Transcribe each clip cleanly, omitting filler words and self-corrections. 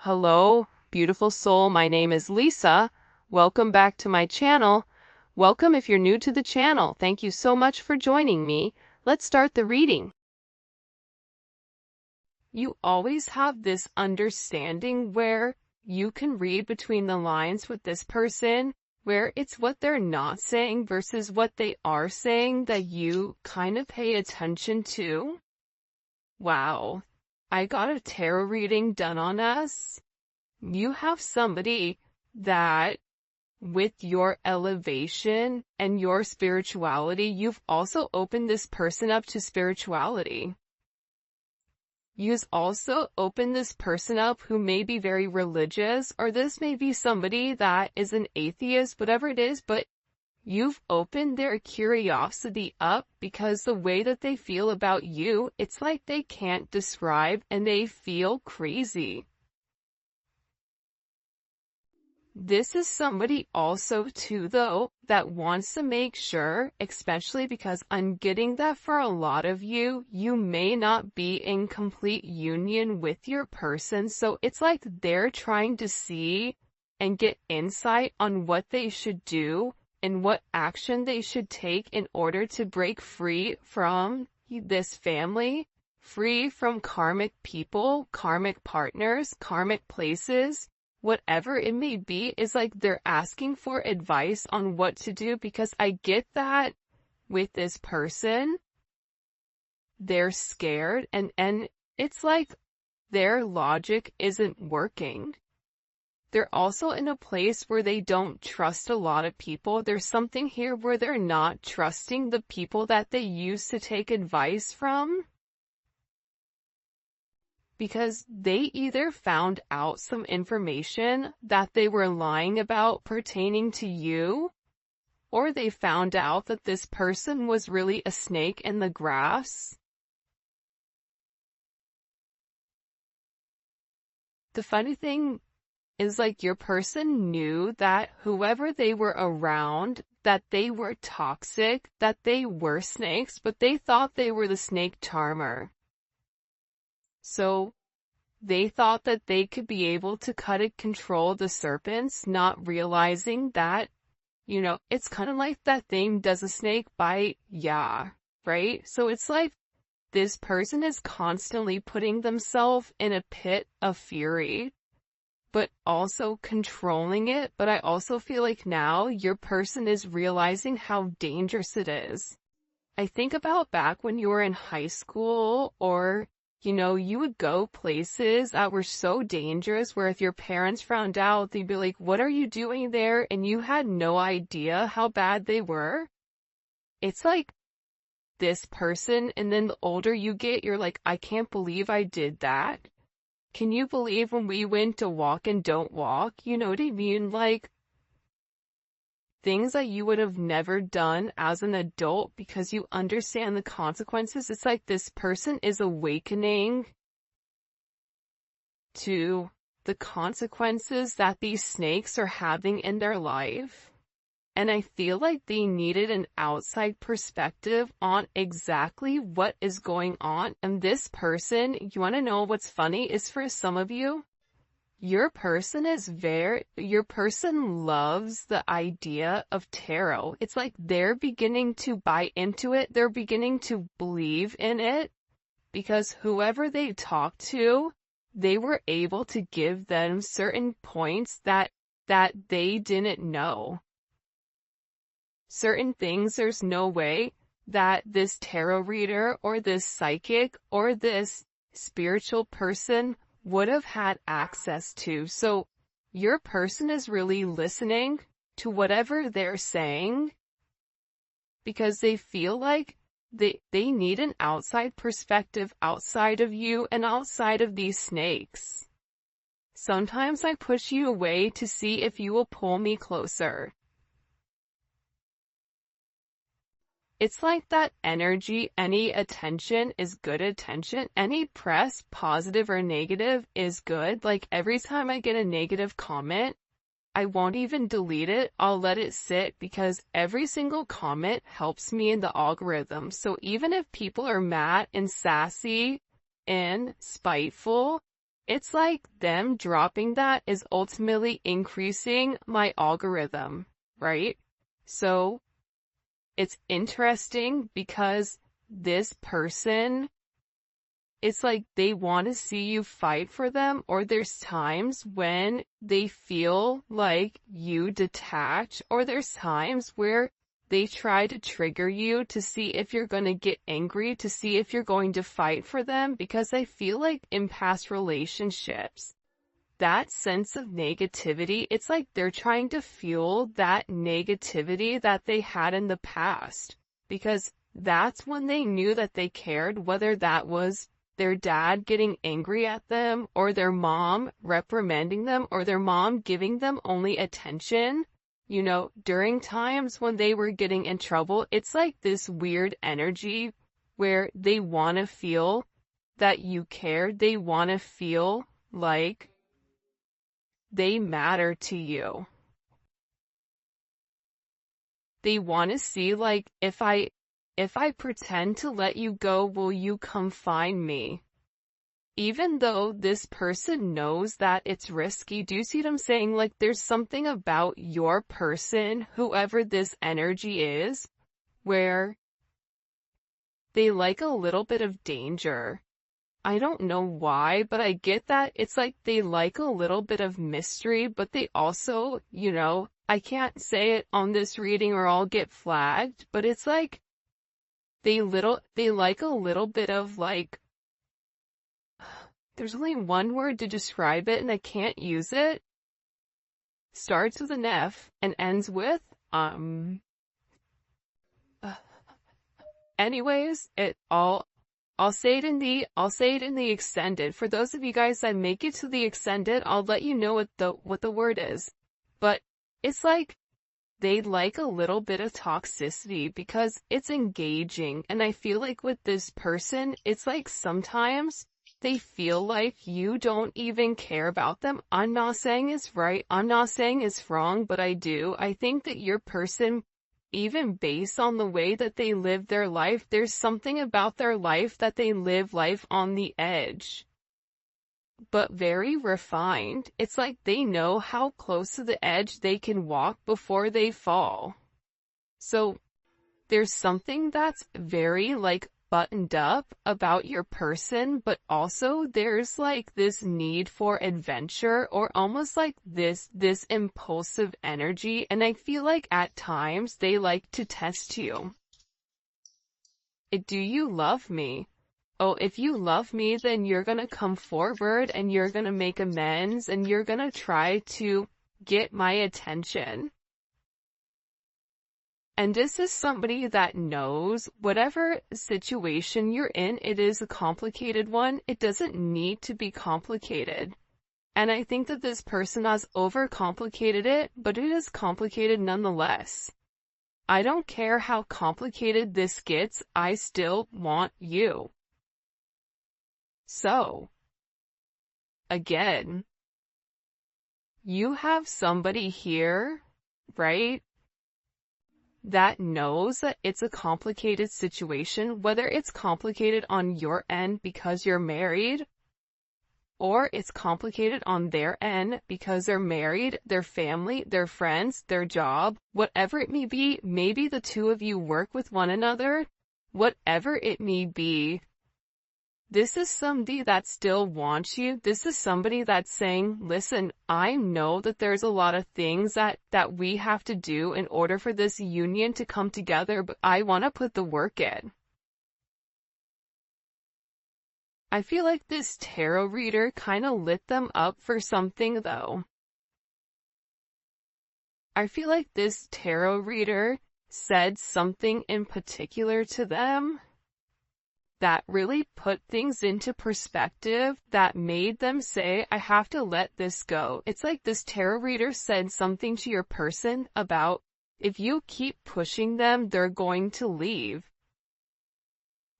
Hello, beautiful soul. My name is Lisa. Welcome back to my channel. Welcome if you're new to the channel. Thank you so much for joining me. Let's start the reading. You always have this understanding where you can read between the lines with this person, where it's what they're not saying versus what they are saying that you kind of pay attention to. Wow. I got a tarot reading done on us. You have somebody that, with your elevation and your spirituality, you've also opened this person up to spirituality. You've also opened this person up who may be very religious, or this may be somebody that is an atheist, whatever it is, but you've opened their curiosity up because the way that they feel about you, it's like they can't describe and they feel crazy. This is somebody also too, though, that wants to make sure, especially because I'm getting that for a lot of you, you may not be in complete union with your person, so it's like they're trying to see and get insight on what they should do and what action they should take in order to break free from this family, free from karmic people, karmic partners, karmic places. Whatever it may be, is like they're asking for advice on what to do, because I get that with this person, they're scared and it's like their logic isn't working. They're also in a place where they don't trust a lot of people. There's something here where they're not trusting the people that they used to take advice from, because they either found out some information that they were lying about pertaining to you, or they found out that this person was really a snake in the grass. The funny thing is, like, your person knew that whoever they were around, that they were toxic, that they were snakes, but they thought they were the snake charmer. So they thought that they could be able to cut and control the serpents, not realizing that, it's kind of like that thing, does a snake bite? Yeah, right? So it's like this person is constantly putting themselves in a pit of fury, but also controlling it. But I also feel like now your person is realizing how dangerous it is. I think about back when you were in high school, or you would go places that were so dangerous where if your parents found out, they'd be like, what are you doing there? And you had no idea how bad they were. It's like this person, and then the older you get, you're like, I can't believe I did that. Can you believe when we went to walk and don't walk? You know what I mean? Like, things that you would have never done as an adult because you understand the consequences. It's like this person is awakening to the consequences that these snakes are having in their life. And I feel like they needed an outside perspective on exactly what is going on. And this person, you want to know what's funny, is for some of you, your person loves the idea of tarot. It's like they're beginning to buy into it. They're beginning to believe in it because whoever they talked to, they were able to give them certain points that they didn't know. Certain things there's no way that this tarot reader or this psychic or this spiritual person would have had access to. So your person is really listening to whatever they're saying because they feel like they need an outside perspective outside of you and outside of these snakes. Sometimes I push you away to see if you will pull me closer. It's like that energy, any attention is good attention. Any press, positive or negative, is good. Like every time I get a negative comment, I won't even delete it. I'll let it sit because every single comment helps me in the algorithm. So even if people are mad and sassy and spiteful, it's like them dropping that is ultimately increasing my algorithm, right? So it's interesting because this person, it's like they want to see you fight for them, or there's times when they feel like you detach, or there's times where they try to trigger you to see if you're going to get angry, to see if you're going to fight for them, because I feel like in past relationships, that sense of negativity, it's like they're trying to fuel that negativity that they had in the past, because that's when they knew that they cared, whether that was their dad getting angry at them, or their mom reprimanding them, or their mom giving them only attention. You know, during times when they were getting in trouble, it's like this weird energy where they want to feel that you care. They want to feel like they matter to you. They want to see, like, if I pretend to let you go, will you come find me? Even though this person knows that it's risky. Do you see what I'm saying? Like, there's something about your person, whoever this energy is, where they like a little bit of danger. I don't know why, but I get that. It's like they like a little bit of mystery, but they also, you know, I can't say it on this reading or I'll get flagged, but it's like they like a little bit of, like, there's only one word to describe it and I can't use it. Starts with an F and ends with, anyways, I'll say it in the extended. For those of you guys that make it to the extended, I'll let you know what the word is. But it's like they like a little bit of toxicity because it's engaging. And I feel like with this person, it's like sometimes they feel like you don't even care about them. I'm not saying it's right. I'm not saying it's wrong, but I do. I think that your person, even based on the way that they live their life, there's something about their life that they live life on the edge, but very refined. It's like they know how close to the edge they can walk before they fall. So there's something that's very, like, buttoned up about your person, but also there's like this need for adventure, or almost like this impulsive energy, and I feel like at times they like to test you. Do you love me? Oh, if you love me, then you're gonna come forward and you're gonna make amends and you're gonna try to get my attention. And this is somebody that knows whatever situation you're in, it is a complicated one. It doesn't need to be complicated. And I think that this person has overcomplicated it, but it is complicated nonetheless. I don't care how complicated this gets, I still want you. So, again, you have somebody here, right, that knows that it's a complicated situation, whether it's complicated on your end because you're married, or it's complicated on their end because they're married, their family, their friends, their job, whatever it may be. Maybe the two of you work with one another, whatever it may be. This is somebody that still wants you. This is somebody that's saying, listen, I know that there's a lot of things that we have to do in order for this union to come together, but I want to put the work in. I feel like this tarot reader kind of lit them up for something, though. I feel like this tarot reader said something in particular to them that really put things into perspective, that made them say, I have to let this go. It's like this tarot reader said something to your person about, if you keep pushing them, they're going to leave.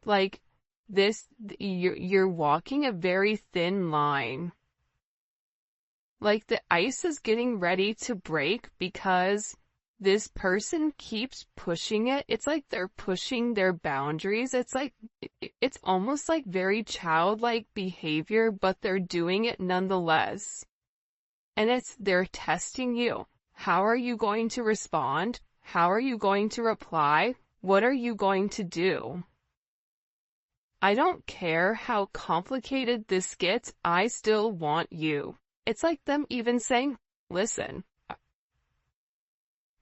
Like, this, you're walking a very thin line. Like, the ice is getting ready to break because this person keeps pushing it. It's like they're pushing their boundaries. It's like, it's almost like very childlike behavior, but they're doing it nonetheless. And they're testing you. How are you going to respond? How are you going to reply? What are you going to do? I don't care how complicated this gets, I still want you. It's like them even saying, listen,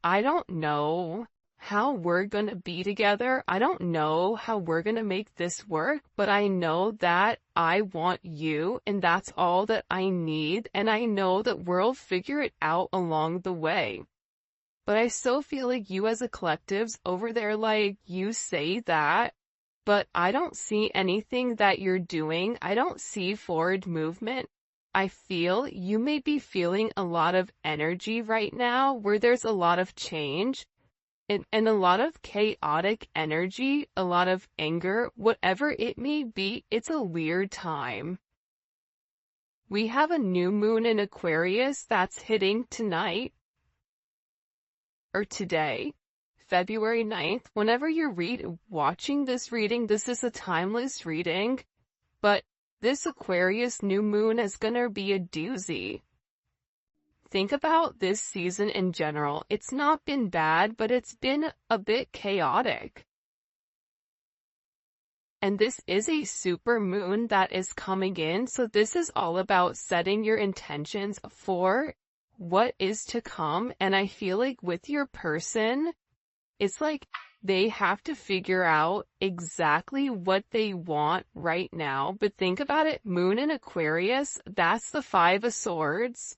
I don't know how we're gonna be together. I don't know how we're gonna make this work, but I know that I want you, and that's all that I need, and I know that we'll figure it out along the way. But I still feel like you as a collective's over there, like, you say that, but I don't see anything that you're doing. I don't see forward movement. I feel you may be feeling a lot of energy right now where there's a lot of change and a lot of chaotic energy, a lot of anger, whatever it may be. It's a weird time. We have a new moon in Aquarius that's hitting tonight or today, February 9th. Whenever you're watching this reading, this is a timeless reading, but this Aquarius new moon is gonna be a doozy. Think about this season in general. It's not been bad, but it's been a bit chaotic. And this is a super moon that is coming in, so this is all about setting your intentions for what is to come. And I feel like with your person, it's like they have to figure out exactly what they want right now. But think about it, moon in Aquarius, that's the 5 of Swords.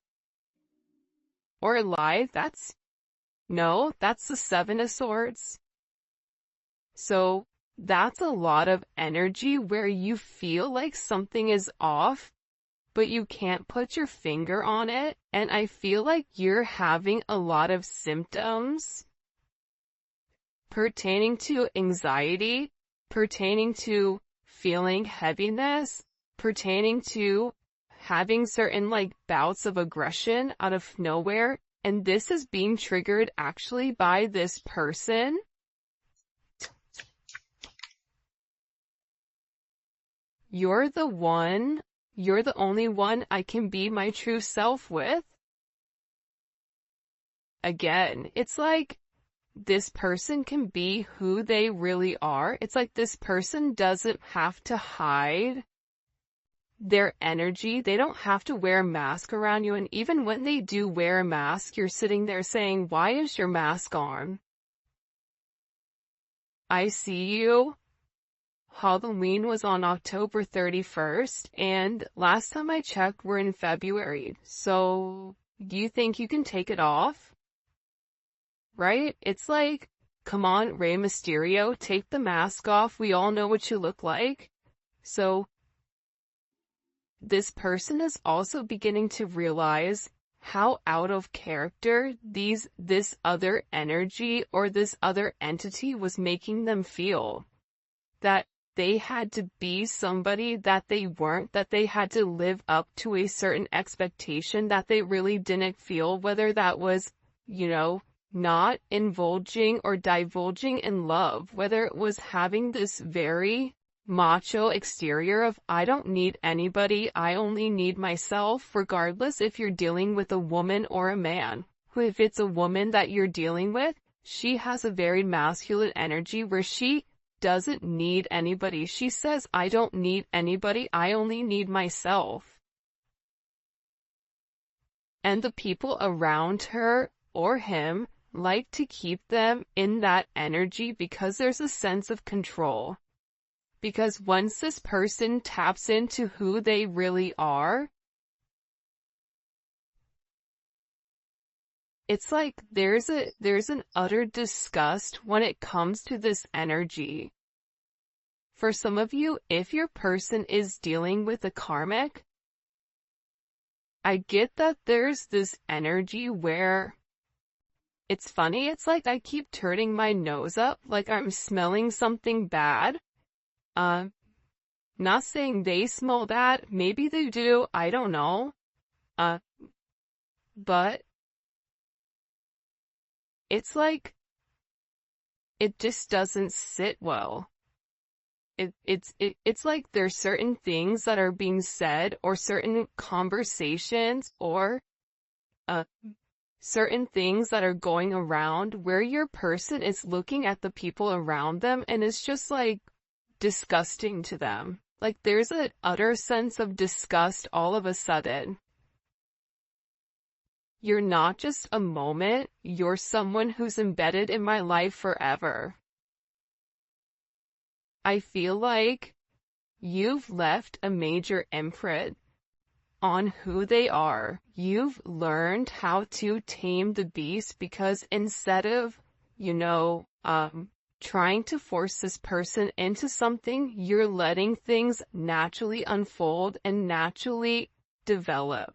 Or lie, that's the 7 of Swords. So that's a lot of energy where you feel like something is off, but you can't put your finger on it. And I feel like you're having a lot of symptoms pertaining to anxiety, pertaining to feeling heaviness, pertaining to having certain like bouts of aggression out of nowhere. And this is being triggered actually by this person. You're the only one I can be my true self with. Again, it's like this person can be who they really are. It's like this person doesn't have to hide their energy. They don't have to wear a mask around you. And even when they do wear a mask, you're sitting there saying, why is your mask on? I see you. Halloween was on October 31st, and last time I checked, we're in February. So, do you think you can take it off? Right? It's like, come on, Rey Mysterio, take the mask off. We all know what you look like. So, this person is also beginning to realize how out of character this other energy or this other entity was making them feel. That they had to be somebody that they weren't, that they had to live up to a certain expectation that they really didn't feel, whether that was, not indulging or divulging in love, whether it was having this very macho exterior of, I don't need anybody, I only need myself, regardless if you're dealing with a woman or a man. If it's a woman that you're dealing with, she has a very masculine energy where she doesn't need anybody. She says, I don't need anybody, I only need myself. And the people around her or him like to keep them in that energy because there's a sense of control. Because once this person taps into who they really are, it's like there's an utter disgust when it comes to this energy. For some of you, if your person is dealing with a karmic, I get that there's this energy where it's funny, it's like I keep turning my nose up, like I'm smelling something bad. Not saying they smell bad, maybe they do, I don't know. But it's like, it just doesn't sit well. It's like there's certain things that are being said, or certain conversations, or uh, certain things that are going around where your person is looking at the people around them and it's just like disgusting to them. Like there's an utter sense of disgust all of a sudden. You're not just a moment, you're someone who's embedded in my life forever. I feel like you've left a major imprint on who they are. You've learned how to tame the beast, because instead of, trying to force this person into something, you're letting things naturally unfold and naturally develop.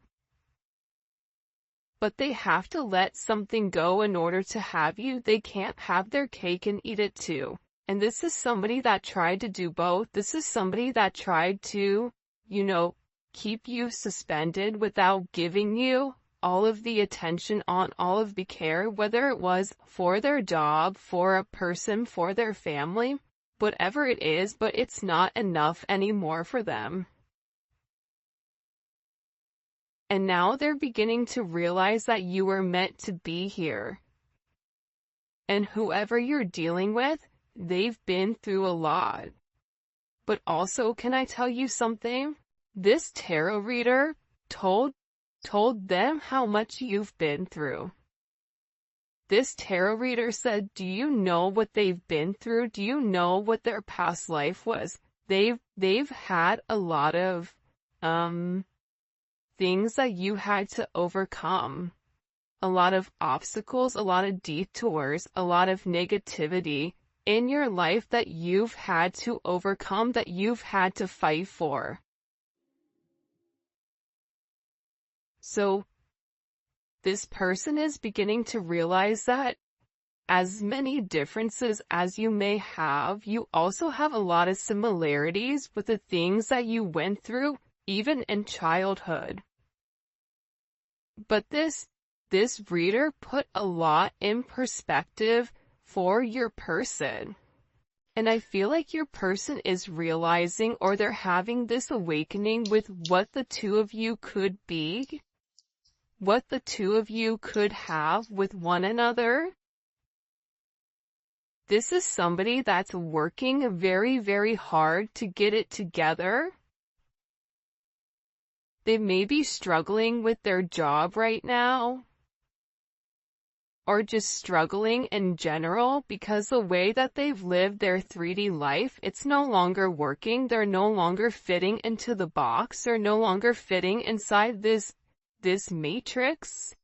But they have to let something go in order to have you. They can't have their cake and eat it too. And this is somebody that tried to do both. This is somebody that tried to, keep you suspended without giving you all of the attention, on all of the care, whether it was for their job, for a person, for their family, whatever it is, but it's not enough anymore for them. And now they're beginning to realize that you were meant to be here. And whoever you're dealing with, they've been through a lot. But also, can I tell you something? This tarot reader told them how much you've been through. This tarot reader said, do you know what they've been through? Do you know what their past life was? They've had a lot of things that you had to overcome. A lot of obstacles, a lot of detours, a lot of negativity in your life that you've had to overcome, that you've had to fight for. So, this person is beginning to realize that as many differences as you may have, you also have a lot of similarities with the things that you went through, even in childhood. But this reader put a lot in perspective for your person. And I feel like your person is realizing, or they're having this awakening with what the two of you could be, what the two of you could have with one another. This is somebody that's working very, very hard to get it together. They may be struggling with their job right now, or just struggling in general, because the way that they've lived their 3D life, it's no longer working. They're no longer fitting into the box. They're no longer fitting inside this matrix.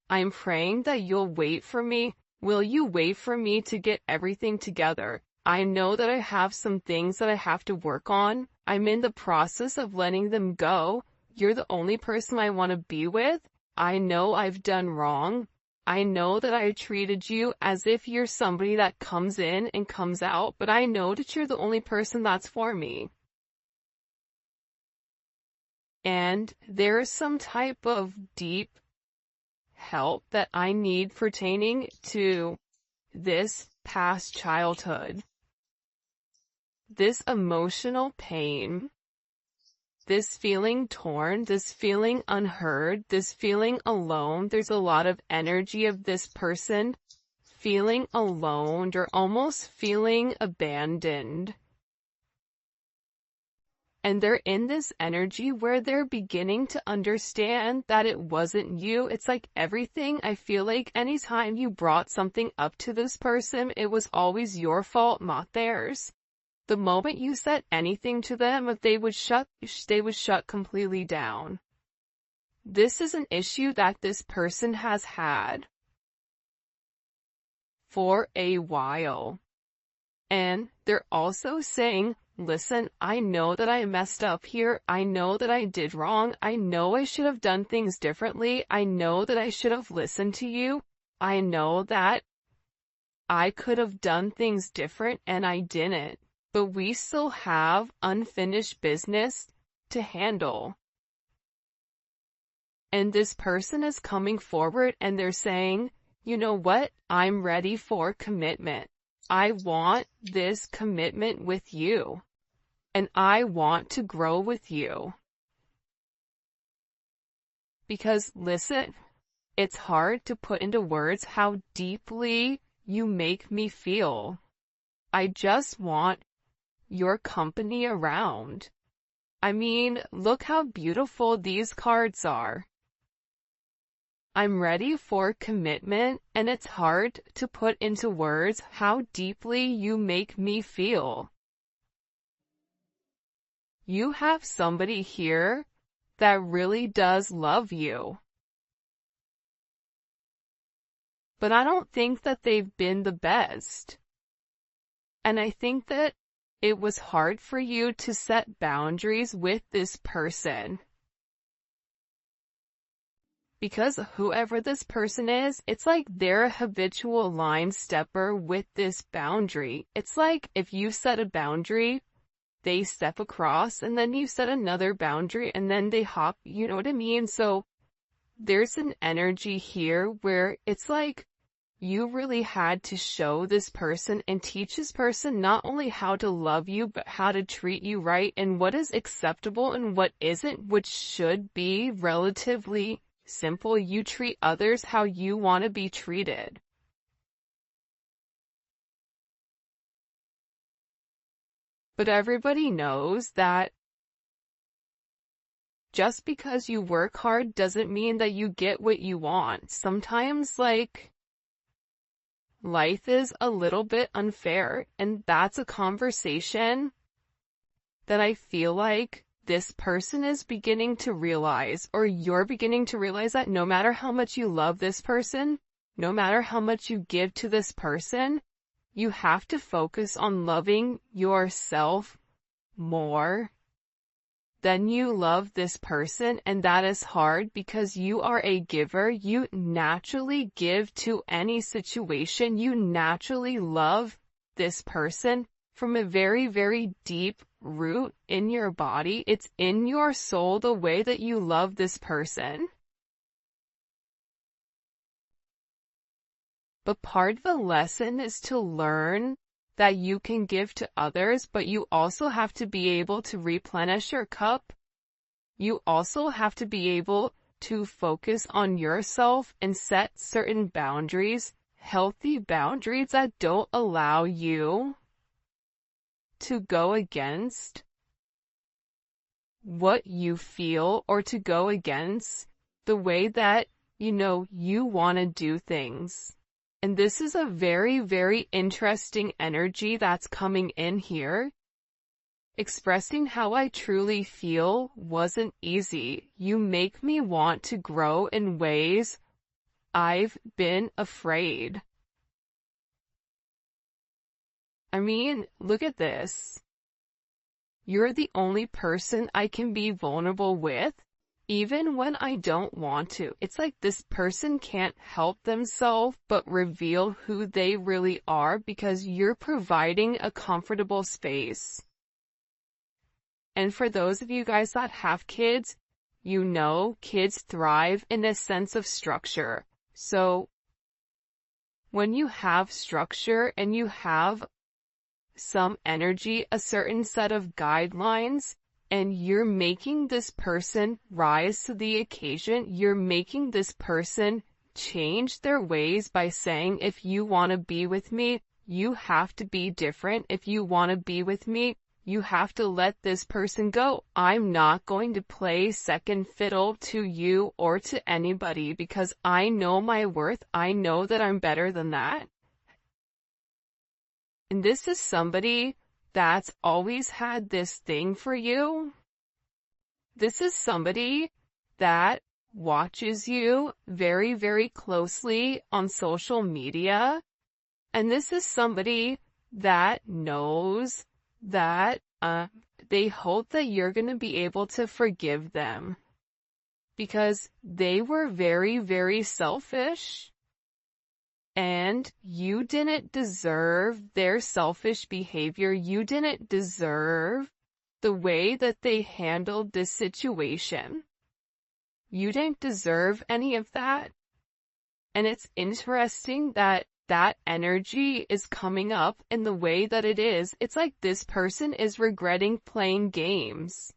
I'm praying that you'll wait for me. Will you wait for me to get everything together? I know that I have some things that I have to work on. I'm in the process of letting them go. You're the only person I want to be with. I know I've done wrong. I know that I treated you as if you're somebody that comes in and comes out, but I know that you're the only person that's for me. And there's some type of deep help that I need pertaining to this past childhood. This emotional pain, this feeling torn, this feeling unheard, this feeling alone. There's a lot of energy of this person feeling alone, or almost feeling abandoned. And they're in this energy where they're beginning to understand that it wasn't you. It's like everything, I feel like anytime you brought something up to this person, it was always your fault, not theirs. The moment you said anything to them, if they would shut completely down. This is an issue that this person has had for a while. And they're also saying, listen, I know that I messed up here. I know that I did wrong. I know I should have done things differently. I know that I should have listened to you. I know that I could have done things different and I didn't. But we still have unfinished business to handle. And this person is coming forward and they're saying, you know what? I'm ready for commitment. I want this commitment with you. And I want to grow with you. Because listen, it's hard to put into words how deeply you make me feel. I just want your company around. I mean, look how beautiful these cards are. I'm ready for commitment, and it's hard to put into words how deeply you make me feel. You have somebody here that really does love you. But I don't think that they've been the best. And I think that it was hard for you to set boundaries with this person. Because whoever this person is, it's like they're a habitual line stepper with this boundary. It's like if you set a boundary, they step across, and then you set another boundary, and then they hop, you know what I mean? So there's an energy here where it's like you really had to show this person and teach this person not only how to love you, but how to treat you right, and what is acceptable and what isn't, which should be relatively simple. You treat others how you want to be treated. But everybody knows that just because you work hard doesn't mean that you get what you want. Sometimes, like, life is a little bit unfair, and that's a conversation that I feel like this person is beginning to realize, or you're beginning to realize, that no matter how much you love this person, no matter how much you give to this person, you have to focus on loving yourself more than you love this person. And that is hard because you are a giver. You naturally give to any situation. You naturally love this person from a very, very deep root in your body. It's in your soul, the way that you love this person. But part of the lesson is to learn that you can give to others, but you also have to be able to replenish your cup. You also have to be able to focus on yourself and set certain boundaries, healthy boundaries that don't allow you to go against what you feel, or to go against the way that, you want to do things. And this is a very, very interesting energy that's coming in here. Expressing how I truly feel wasn't easy. You make me want to grow in ways I've been afraid. I mean, look at this. You're the only person I can be vulnerable with, even when I don't want to. It's like this person can't help themselves but reveal who they really are because you're providing a comfortable space. And for those of you guys that have kids, kids thrive in a sense of structure. So when you have structure and you have some energy, a certain set of guidelines, and you're making this person rise to the occasion, you're making this person change their ways by saying, if you want to be with me, you have to be different. If you want to be with me, you have to let this person go. I'm not going to play second fiddle to you or to anybody because I know my worth. I know that I'm better than that. And this is somebody that's always had this thing for you. This is somebody that watches you very, very closely on social media. And this is somebody that knows that they hope that you're going to be able to forgive them because they were very, very selfish. And you didn't deserve their selfish behavior. You didn't deserve the way that they handled this situation. You didn't deserve any of that. And it's interesting that that energy is coming up in the way that it is. It's like this person is regretting playing games.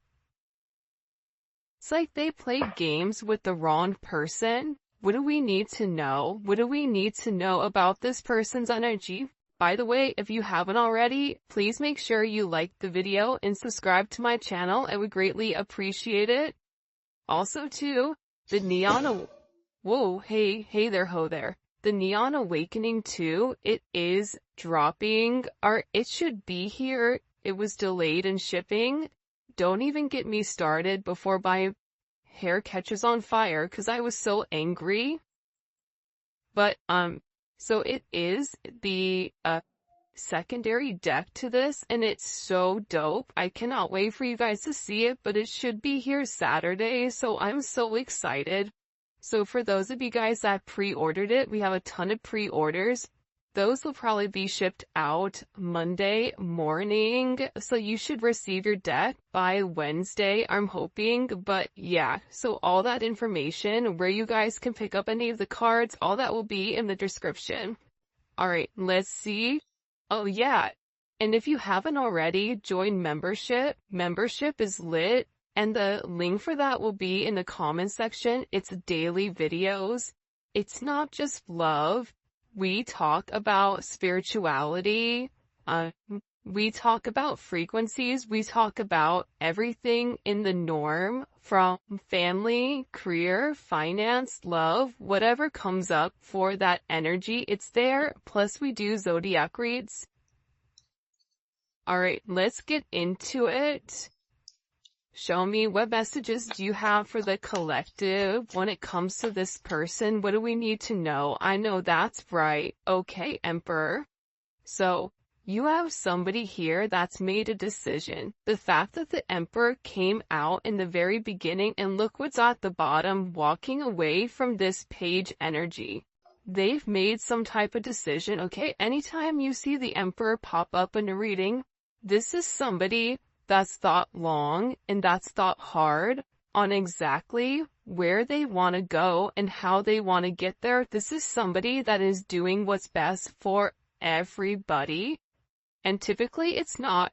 It's like they played games with the wrong person. What do we need to know? What do we need to know about this person's energy? By the way, if you haven't already, please make sure you like the video and subscribe to my channel. I would greatly appreciate it. Also too, the Neon, whoa, hey there, ho there. The Neon Awakening 2, it is dropping, or it should be here. It was delayed in shipping. Don't even get me started before my hair catches on fire, because I was so angry. But, so it is the, secondary deck to this, and it's so dope. I cannot wait for you guys to see it, but it should be here Saturday, so I'm so excited. So for those of you guys that pre-ordered it, we have a ton of pre-orders. Those will probably be shipped out Monday morning, so you should receive your deck by Wednesday, I'm hoping. But yeah, so all that information, where you guys can pick up any of the cards, all that will be in the description. Alright, let's see. Oh yeah, and if you haven't already, join membership. Membership is lit, and the link for that will be in the comment section. It's daily videos. It's not just love. We talk about spirituality, we talk about frequencies, we talk about everything in the norm, from family, career, finance, love, whatever comes up for that energy, it's there. Plus we do zodiac reads. Alright, let's get into it. Show me, what messages do you have for the collective when it comes to this person? What do we need to know? I know that's right. Okay, Emperor. So, you have somebody here that's made a decision. The fact that the Emperor came out in the very beginning, and look what's at the bottom, walking away from this page energy. They've made some type of decision, okay? Anytime you see the Emperor pop up in a reading, this is somebody that's thought long and that's thought hard on exactly where they want to go and how they want to get there. This is somebody that is doing what's best for everybody. And typically it's not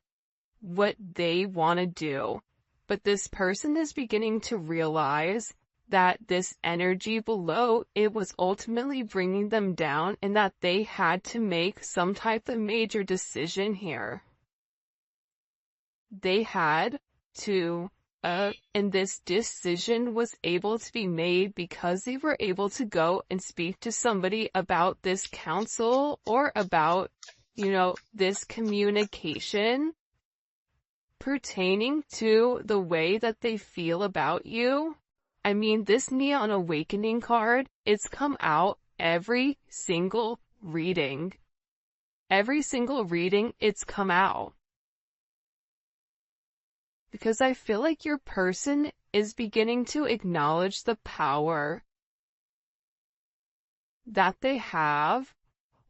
what they want to do. But this person is beginning to realize that this energy below, it was ultimately bringing them down, and that they had to make some type of major decision here. They had to, and this decision was able to be made because they were able to go and speak to somebody about this counsel, or about, you know, this communication pertaining to the way that they feel about you. I mean, this Neon Awakening card, it's come out every single reading. Every single reading, it's come out. Because I feel like your person is beginning to acknowledge the power that they have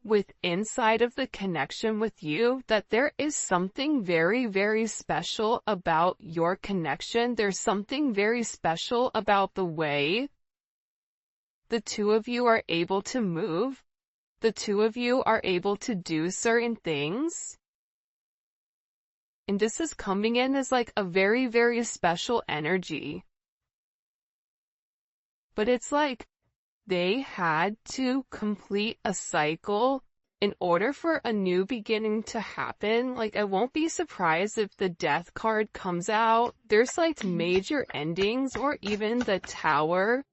with inside of the connection with you, that there is something very, very special about your connection. There's something very special about the way the two of you are able to move. The two of you are able to do certain things. And this is coming in as like a very, very special energy. But it's like they had to complete a cycle in order for a new beginning to happen. Like, I won't be surprised if the Death card comes out. There's like major endings, or even the Tower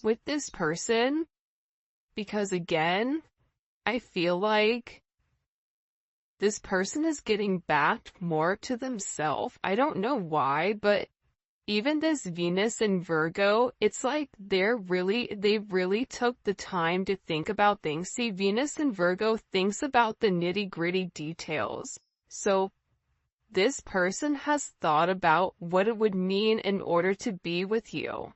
with this person. Because again, I feel like this person is getting back more to themselves. I don't know why, but even this Venus and Virgo, it's like they really took the time to think about things. See, Venus and Virgo thinks about the nitty-gritty details. So this person has thought about what it would mean in order to be with you.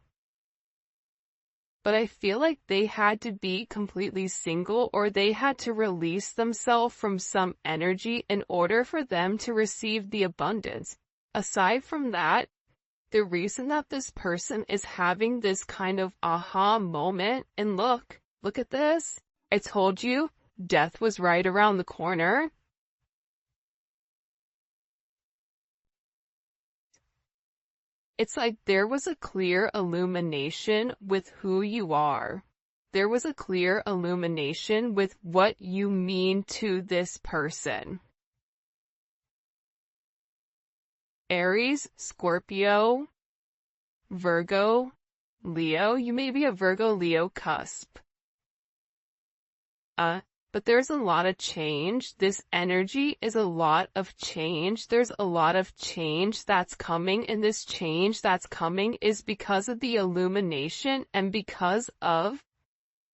But I feel like they had to be completely single, or they had to release themselves from some energy in order for them to receive the abundance. Aside from that, the reason that this person is having this kind of aha moment, and look at this. I told you, death was right around the corner. It's like there was a clear illumination with who you are. There was a clear illumination with what you mean to this person. Aries, Scorpio, Virgo, Leo. You may be a Virgo-Leo cusp. But there's a lot of change. This energy is a lot of change. There's a lot of change that's coming, and this change that's coming is because of the illumination and because of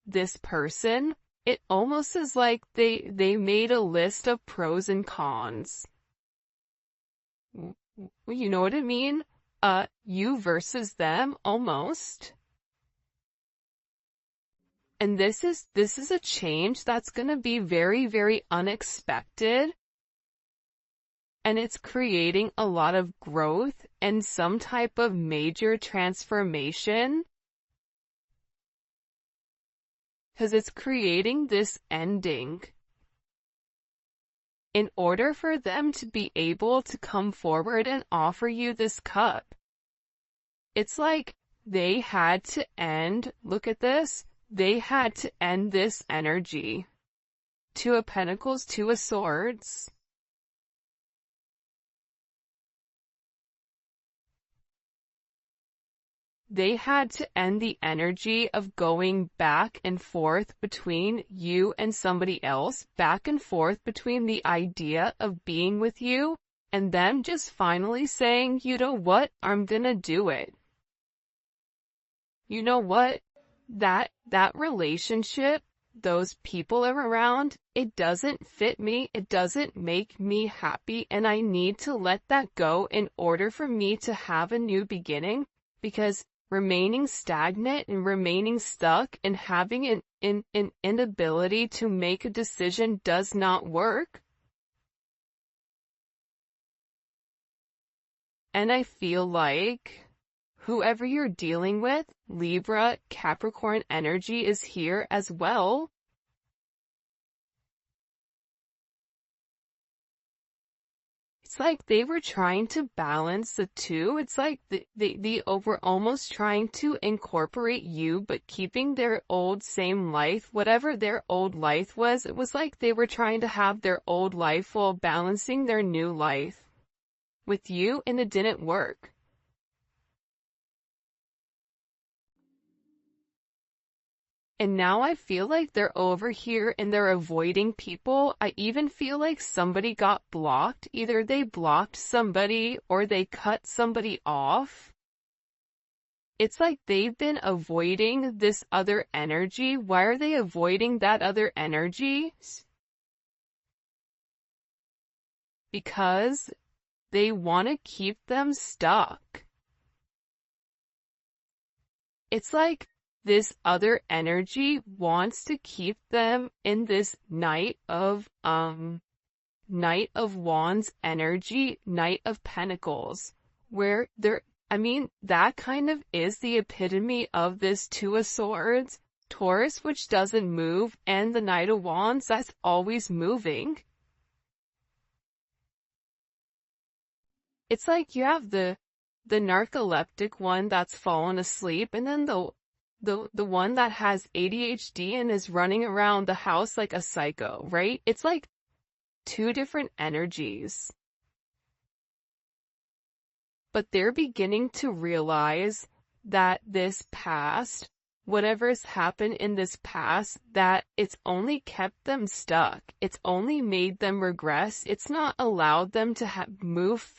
this person. It almost is like they made a list of pros and cons. You know what I mean? You versus them, almost. And this is a change that's going to be very, very unexpected. And it's creating a lot of growth and some type of major transformation. Because it's creating this ending. In order for them to be able to come forward and offer you this cup, it's like they had to end, look at this, they had to end this energy. Two of Pentacles, Two of Swords. They had to end the energy of going back and forth between you and somebody else, back and forth between the idea of being with you, and them just finally saying, you know what, I'm gonna do it. You know what? That relationship, those people are around, it doesn't fit me, it doesn't make me happy, and I need to let that go in order for me to have a new beginning, because remaining stagnant and remaining stuck and having an inability to make a decision does not work. And I feel like whoever you're dealing with, Libra, Capricorn energy is here as well. It's like they were trying to balance the two. It's like they were almost trying to incorporate you, but keeping their old same life, whatever their old life was. It was like they were trying to have their old life while balancing their new life with you, and it didn't work. And now I feel like they're over here and they're avoiding people. I even feel like somebody got blocked. Either they blocked somebody or they cut somebody off. It's like they've been avoiding this other energy. Why are they avoiding that other energy? Because they want to keep them stuck. It's like this other energy wants to keep them in this Knight of Wands energy, Knight of Pentacles, where that kind of is the epitome of this Two of Swords, Taurus, which doesn't move, and the Knight of Wands, that's always moving. It's like you have the narcoleptic one that's fallen asleep, and then the one that has ADHD and is running around the house like a psycho, right? It's like two different energies. But they're beginning to realize that this past, whatever's happened in this past, that it's only kept them stuck. It's only made them regress. It's not allowed them to move